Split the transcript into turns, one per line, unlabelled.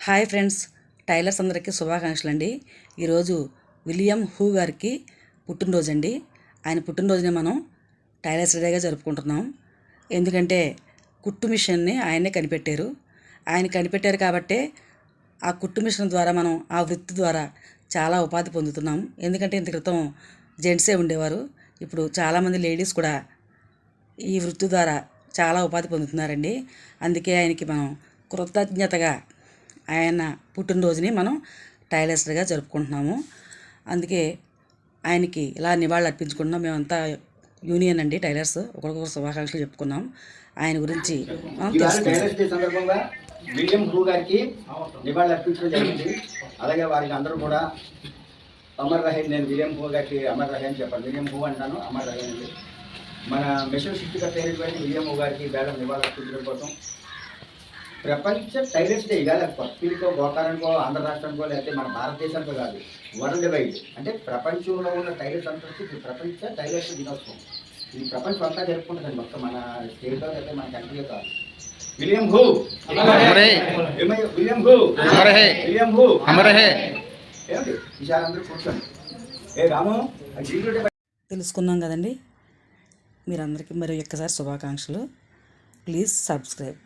Hi friends, tailors అందరికీ శుభాకాంక్షలు అండి. ఈరోజు విలియం హూ గారికి పుట్టినరోజు అండి. ఆయన పుట్టినరోజుని మనం టైలర్స్ డేగా జరుపుకుంటున్నాం. ఎందుకంటే కుట్టు మిషన్ని ఆయనే కనిపెట్టారు. ఆయన కనిపెట్టారు కాబట్టే ఆ కుట్టు మిషన్ ద్వారా మనం ఆ వృత్తి ద్వారా చాలా ఉపాధి పొందుతున్నాం. ఎందుకంటే ఇంత క్రితం జెంట్సే ఉండేవారు. ఇప్పుడు చాలామంది లేడీస్ కూడా ఈ వృత్తి ద్వారా చాలా ఉపాధి పొందుతున్నారండి. అందుకే ఆయనకి మనం కృతజ్ఞతగా ఆయన పుట్టినరోజుని మనం టైలర్స్ డేగా జరుపుకుంటున్నాము. అందుకే ఆయనకి ఇలా నివాళులు అర్పించుకుంటున్నాం. మేమంతా యూనియన్ అండి, టైలర్స్ ఒకరికొకరు శుభాకాంక్షలు చెప్పుకున్నాం. ఆయన గురించి మనం
తెలుసుకున్నాం. విలియం హూ గారికి నివాళులు అర్పించడం జరిగింది. అలాగే వారికి అందరూ కూడా అమర్ రహే. నేను విలియం హూ గారికి అమర్ రహే అని చెప్పాను. విలియం హూ అంటాను, అమర్ రహే అండి. మన మిషన్ సృష్టికర్త అయినటువంటి విలియం హూ గారికి వేళ నివాళులు అర్పించడం కోసం ప్రపంచ టైలర్స్ డే ఇవాళ కొత్తకో గోకారానికో ఆంధ్ర రాష్ట్రానికో లేకపోతే మన భారతదేశానికో కాదు, వరల్డ్ వైడ్ అంటే ప్రపంచంలో ఉన్న టైలర్స్ అందరికీ ఇప్పుడు ప్రపంచ టైలర్స్ దినోత్సవం. ఇది ప్రపంచం అంతా జరుపుకుంటుందండి, మొత్తం మన స్టేట్లో అయితే మన కంట్రీలో కాదు. William who, William who, William who ఏమిటి విషయాలందరూ కూర్చోండి. ఏ రాము
తెలుసుకున్నాం కదండి. మీరందరికీ మరి ఒక్కసారి శుభాకాంక్షలు. Please subscribe.